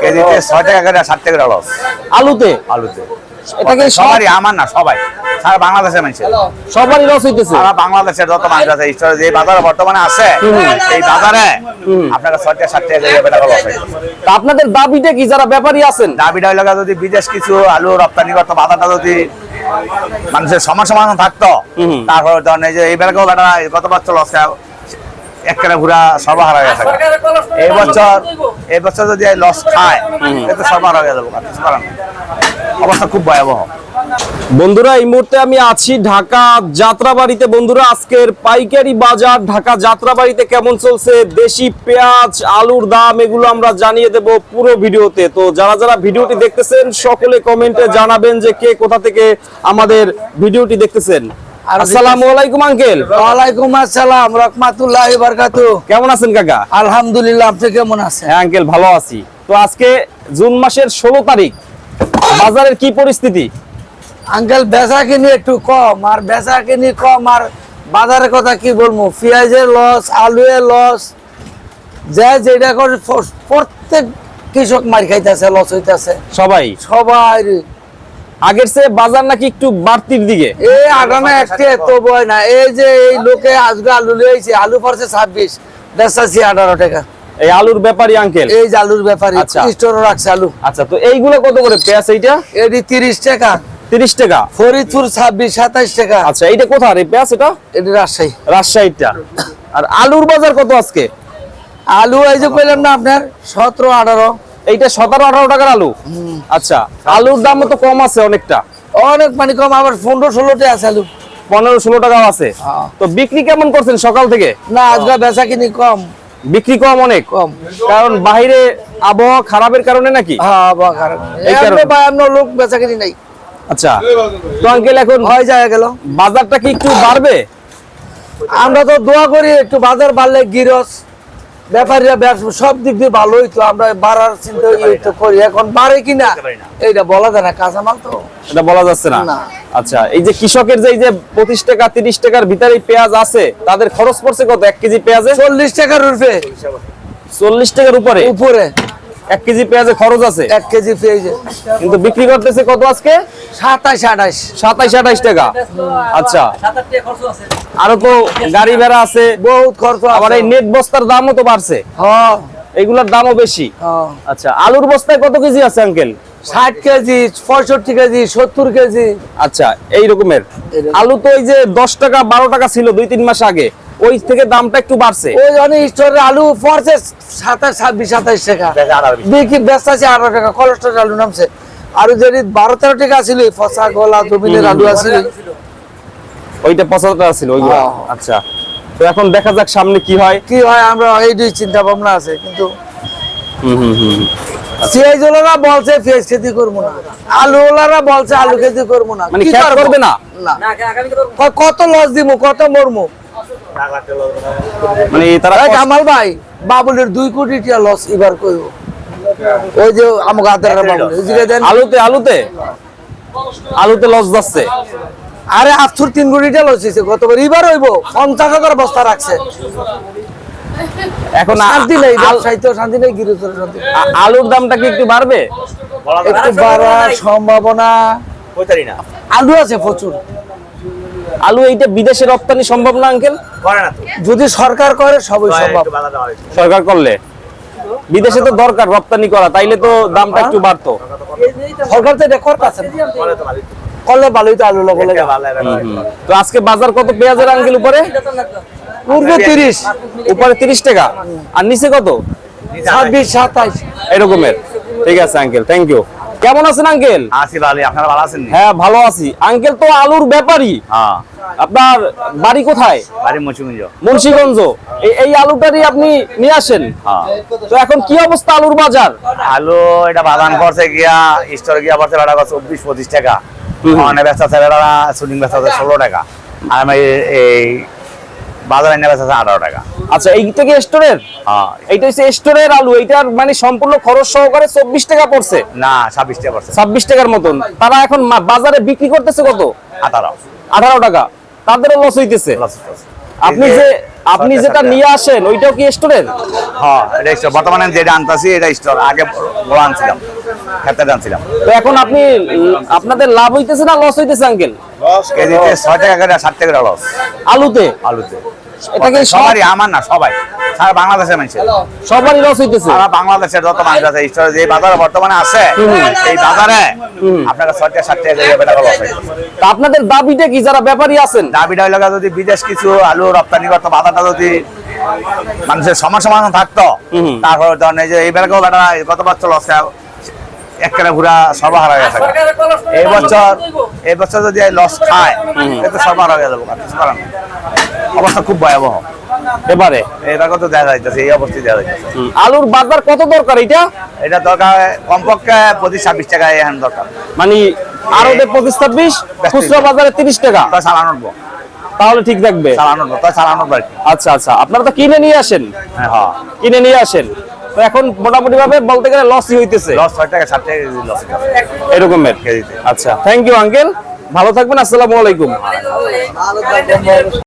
কেজিতে 6 টাকা করে 7 টাকা লস আলুতে এটা কি সবারই, আমার না সবাই, সারা বাংলাদেশের মানুষ সবারই লস হইতেছে। সারা বাংলাদেশের যত মানুষ আছে স্টোরে যে বাজারে বর্তমানে আছে এই বাজারে আপনারা 6 টাকা 7 টাকা করে লস হইতেছে। তা আপনাদের দাবিটা কি যারা ব্যাপারী আছেন? দাবিটা হইলো যদি বিদেশ কিছু আলু রপ্তানি করতো, বাজারটা যদি মানুষের সমান থাকতো, তারপর ধরেন এই যে এই বেলাকেও বেটা গত বছর লস একটা ঘুরা সর্বহারা হয়ে গেছে। এই বছর যদি লস খায় তো সর্বহারা হয়ে যাবো, কিছু করার নেই। অবস্থা খুব ভয়াবহ। বন্ধুরা এই মুহূর্তে আমি আছি ঢাকা যাত্রাবাড়িতে। বন্ধুরা আজকের পাইকারি বাজার ঢাকা যাত্রাবাড়িতে কেমন চলছে, দেশি পেঁয়াজ আলুর দাম এগুলো আমরা জানিয়ে দেব পুরো ভিডিওতে। তো যারা যারা ভিডিওটি দেখতেছেন সকলে কমেন্টে জানাবেন যে কে কোথা থেকে আমাদের ভিডিওটি দেখতেছেন। আসসালামু আলাইকুম আঙ্কেল। ওয়ালাইকুম আসসালাম রাহমাতুল্লাহি ওয়া বারাকাতুহু। কেমন আছেন কাকা? আলহামদুলিল্লাহ, আপনি কেমন আছেন? হ্যাঁ আঙ্কেল ভালো আছি। তো আজকে জুন মাসের 16 তারিখ, বাজারের কি পরিস্থিতি? আঙ্কেল বেচা কিনি একটু কম, আর বেচা কিনি কম, আর বাজারের কথা কি বলবো, পেঁয়াজের লস, আলুয়ের লস, যেটা করে প্রত্যেক কৃষক মার খাইতেছে, লস হইতেছে সবাই। আগের চেয়ে বাজার নাকি একটু বাড়তির দিকে? এই আগামী একটা তো বয় না, এই যে এই লোকে আজকে আলু লিয়েছে, আলু পড়ছে 26, বেচাছি 18 টাকা। এই আলুর ব্যাপারী আঙ্কেল? এই যে আলুর ব্যাপারী স্টোরে রাখছে আলু। আচ্ছা, তো এইগুলো কত করে পেঁয়াজ? এইটা এটি 30 টাকা। 30 টাকা। ফরিদপুর 26-27 টাকা। আচ্ছা, এইটা কোথায় রে পেঁয়াজ? এটা এটি রাজশাহীটা। আর আলুর বাজার কত আজকে? আলু এই যে কইলাম না আপনার 17-18। এইটা 17-18 টাকার আলু। আচ্ছা, আলুর দাম তো কম আছে অনেকটা, অনেক মানে কম, আবার 15-16 টাকা আছে আলু। 15-16 টাকাও আছে। তো বিক্রি কেমন করছেন সকাল থেকে? না আজকে বেচা কিনি কম, বিক্রি কম, অনেক কম। কারণ বাইরে আবহাওয়া খারাপের কারণে নাকি? হ্যাঁ আবহাওয়া খারাপ, এই কারণে ভাই আমরা লোক বেচা কিনি নাই। আচ্ছা, তো আঙ্কেল এখন হয়ে যায় গেল, বাজারটা কি একটু বাড়বে? আমরা তো দোয়া করি একটু বাজার বাড়লে গিরস ব্যাপারীরা সব দিক দিয়ে ভালো হইতো, আমরা বাড়ার চিন্তা করি। এখন বাড়ে কিনা এইটা বলা যায় না, কাঁচামাল তো এটা বলা যাচ্ছে না। আচ্ছা, এই যে কৃষকের যে 25 টাকা 30 টাকার ভিতরে পেঁয়াজ আছে, তাদের খরচ পড়ছে কত 1 কেজি পেঁয়াজে? 40 টাকার উপরে। 40 টাকার উপরে 1 কেজি পেঁয়াজে খরচ আছে। 1 কেজি পেঁয়াজে কিন্তু বিক্রি করতেছে কত আজকে? 27-28 টাকা। আচ্ছা, আরো তো গাড়ি ভাড়া আছে, বহুত খরচ। আবার এই নেট বস্তার দামও তো বাড়ছে। হ্যাঁ, এগুলোর দামও বেশি। আচ্ছা, আলুর বস্তায় কত কেজি আছে আঙ্কেল? 60 KG, 65 KG, 70 KG. আচ্ছা, এই রকমের আলু তো এই যে 10 টাকা 12 টাকা ছিল 2-3 মাস আগে, ওই থেকে দামটা একটু বাড়ছে। ওই অনেক স্টোরে আলু পড়ছে 26-27 টাকা, বিক্রি বেচতেছে 18 টাকা। কোলেস্ট্রল আলু নামছে। আর যদি 12-13 টাকা ছিল ফসা গলা জমিনের আলু আছিল, ওইটা 75 টাকা ছিল ওইগুলো। আচ্ছা, তো এখন দেখা যাক সামনে কি হয়। আমরা এই দুই চিন্তা ভাবনা আছে। কিন্তু পেঁয়াজওয়ালারা বলছে পেঁয়াজ খেতে করবো না, আলুওয়ালারা বলছে আলু খেতে করবো না। মানে খেত করবে না? কত লস দিব, কত মরমু। মানে তারা কামাল ভাই বাবুলের 2 কোটি টাকা লস এবার করব। ওই যে আমাকে হাতের আলুতে লস যাচ্ছে। আরে আফসুর 3 কোটি টাকা লস হয়েছে গতবার, এবার হইব 50,000 বস্তা রাখছে। এখন শান্তি নেই, ব্যবসায়ীতেও শান্তি নেই, গৃহস্থের শান্তি। আলুর দামটা কি একটু বাড়বে? একটু বাড়ার সম্ভাবনা। আলু আছে প্রচুর। আলু এইটা বিদেশে রপ্তানি সম্ভব না আঙ্কেল? যদি সরকার করে সবই সম্ভব। সরকার করলে বিদেশে তো দরকার রপ্তানি করা, তাইলে তো দামটা একটু বাড়তো। সরকার তো এটা করতেছে, করলে ভালোই তো আলু বলে। তো আজকে বাজার কত পেঁয়াজের আঙ্কেল? উপরে 30, উপরে 30 টাকা, আর নিচে কত? 26-27 এরকমের। ঠিক আছে আঙ্কেল, থ্যাংক ইউ। কেমন আছেন আঙ্কেল? আছি ভালো, আপনারা ভালো আছেন? হ্যাঁ ভালো আছি। আঙ্কেল তো আলুর ব্যাপারী। হ্যাঁ। আপনার বাড়ি কোথায়? বাড়ি মুন্সিগঞ্জ। মুন্সিগঞ্জ। এই আলুটারই আপনি নিয়ে আসেন? হ্যাঁ। তো এখন কি অবস্থা আলুর বাজার? আলু এটা বাগান করছে গিয়া স্টোরে গিয়া পড়ছে বেটা 24-25 টাকা। মানে বেচা আছে বেটা শুটিং বেচা আছে 16 টাকা। আর আমি এই বাজারে এনে বেচা আছে 18 টাকা। আচ্ছা, এইটা কি স্টোরের? হ্যাঁ, এইটা হচ্ছে স্টোরের আলু। এইটার মানে সম্পূর্ণ খরচ সহকারে 24 টাকা পড়ছে না 26 টাকা পড়ছে। 26 টাকার মতন। তারা এখন বাজারে বিক্রি করতেছে কত? 18 টাকা। তাদেরও লস হইতেছে। আপনি যেটা নিয়ে আসেন ওইটাও কি স্টোরের? হ্যাঁ, এটা স্টোর। বর্তমানে যেটা আনতাছি এটা স্টোর। আগে বড় আনছিলাম, খেতে আনছিলাম। তো এখন আপনাদের লাভ হইতেছে না লস হইতেছে আঙ্কেল? কেজিতে 6 টাকা করে 7 টাকা করে লস আলুতে? আলুতে। এটা কি সবারই, আমার না, সবাই, সারা বাংলাদেশের মানুষের। সবারই লস হইতেছে? সারা বাংলাদেশের যত মানুষ আছে স্টোরে যে বাজারে বর্তমানে আছে, এই বাজারে আপনারা 6 টাকা 7 টাকা করে টাকা লস হয়। তা আপনাদের দাবিটা কি যারা ব্যাপারী আছেন? দাবিটা হইলো যদি বিদেশ কিছু আলু রপ্তানি করতো, বাজারটা যদি মানুষের সমান থাকতো, তারপর ধরেন এই যে এই বেলাকেও বেটা গত বছর লস এক কেনা ঘুরা সর্বহারা হয়ে গেছে। এই বছর যদি লস খায় তো সর্বহারা হয়ে যাবো। অবস্থা খুব ভয়াবহ এবারে। এটা কত দেখা যাইতেছে, এই অবস্থা দেখা যাইতেছে। আলুর বাজার কত দরকার এটা? এটা দরকার কমপক্ষে 25-26 টাকা এখন দরকার। মানে আরবে 25-26, খুচরা বাজারে 30 টাকা। তাই চালানোর তাহলে ঠিক থাকবে। চালানোর আচ্ছা আচ্ছা, আপনারা তো কিনে নিয়ে আসেন? হ্যাঁ, কিনে নিয়ে আসেন। তো এখন মোটামুটি ভাবে বলতে গেলে লসই হইতেছে। লস 6 টাকা 7 টাকা লস এরকমের। কেজিতে। আচ্ছা, থ্যাংক ইউ আঙ্কেল, ভালো থাকবেন। আসসালামু আলাইকুম।